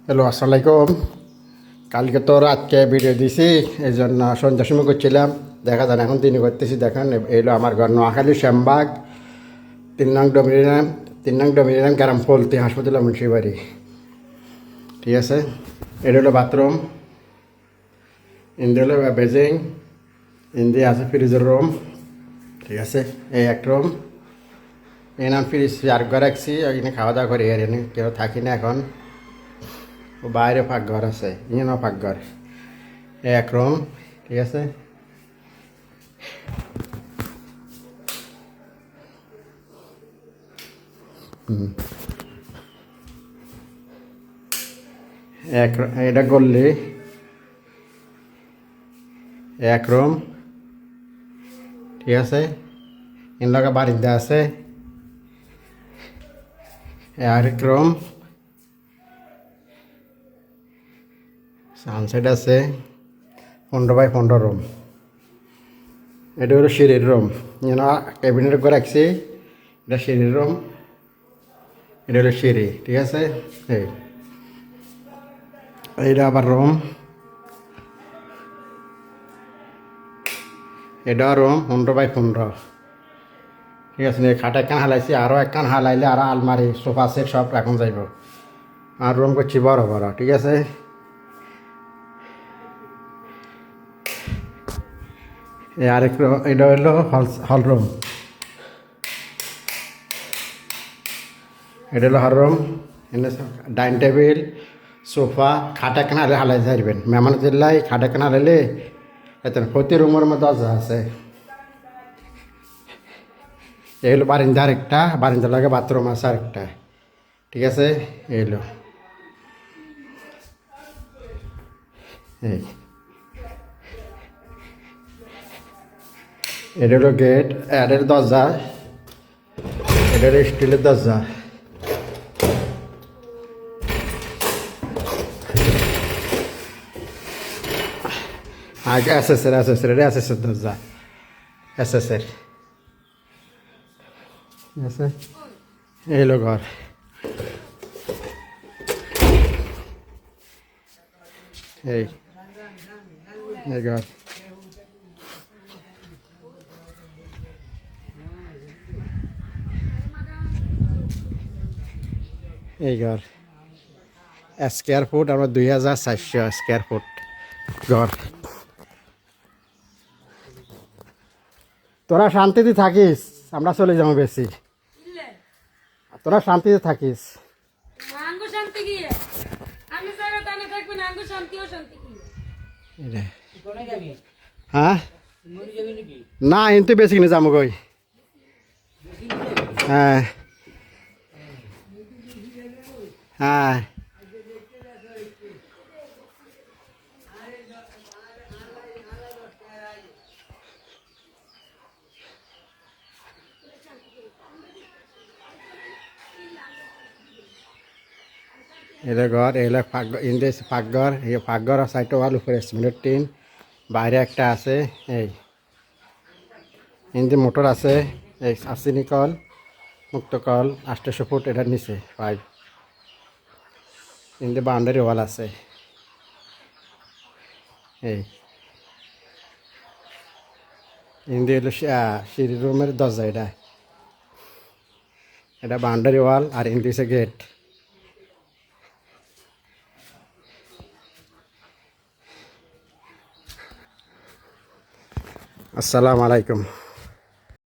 Hello, আসসালামু আলাইকুম। কালকে তো রাতকে ভিডিও দিছি, এই জন্য সন্ধ্যার সময় করছিলাম। দেখা যান এখন তিনি করতেছি। দেখেন এইলো আমার ঘর, নোয়াখালী শ্যামবাগ, 3 নং ডমিনিয়াম, 3 নং ডমিনিয়াম গ্রাম পলতি, হাসপাতাল মুন্সিবাড়ি। ঠিক আছে, এটা হলো বাথরুম, ইন্দি হলো বেজিং, ইন্দি আছে ফ্রিজের রুম। ঠিক আছে, এই এক রুম। এই নাম ফ্রিজ আর ঘর রাখছি, এখানে খাওয়া দাওয়া করি। আর এখানে কেউ থাকি না এখন। ও বাইরে পাকঘর আছে, ইঞ্জিনও পাকঘর। এক রুম। ঠিক আছে, এক এটা করলে এক রুম। ঠিক আছে, ইন লগা বারিন্দা আছে। আরেক রুম, সানসেট আছে। 15 বাই 15 রুম। এটা হলো সিঁড়ির রুম, ক্যাবিনেট করে রাখছি। এটা সিঁড়ির রুম, এটা হলো সিঁড়ি। ঠিক আছে, এইটা আবার রুম, এটা রুম 15 বাই 15। ঠিক আছে, খাট একখান হালাইছি, আরও একখান হালাইলে আরও আলমারি সোফা সেট সব এখন যাইব। আর রুম করছি বড় বড়। ঠিক আছে, এই আরেক রুম, এটা হলো হল রুম। এটা হলো হল রুম। এনে ডাইনিং টেবিল, সোফা, খাট একখান হালে হালাই যাইবেন। মেহমান জিল্লাই খাট একখান হালাইলে এতেন প্রতি রুমের মধ্যে দরজা আছে। এই হলো বারিন্দা, আরেকটা বারিন্দা লাগে বাথরুম আছে আরেকটা। ঠিক আছে, এই হলো এই এটা হলো গেট, এর দরজা। এটা হলো স্টিলের দরজা। আগে এসএসের এটা এসএসের দরজা, এসএসের। ঠিক আছে, এই হলো ঘর। এই এই ঘর। এই ঘর স্কোয়ার ফুট আমরা 2400 স্কোয়ার ফুট ঘর। তোরা শান্তিতে থাকিস, আমরা চলে যাবো বেশি। তোরা শান্তিতে থাকিস। হ্যাঁ, না কিন্তু বেশি কিনে যাবো গই। হ্যাঁ হ্যাঁ, এটা ঘর, এগুলো ইন্দেশ পাকঘর। এই পাকঘর আর সাইডটা ওয়াল, উপরে সিমেন্টের টিন, বাইরে একটা আছে। এই ইন্দি মোটর আছে। এই আসিনি কল, মুক্ত কল 800 ফুট এটার নিচে পাইপ। ইন্দি বাউন্ডারি ওয়াল আছে। এই ইন্দি হলো সিঁড়ি রুমের দরজা। এটা এটা বাউন্ডারি ওয়াল, আর ইন্দি হচ্ছে গেট। আসসালামু আলাইকুম।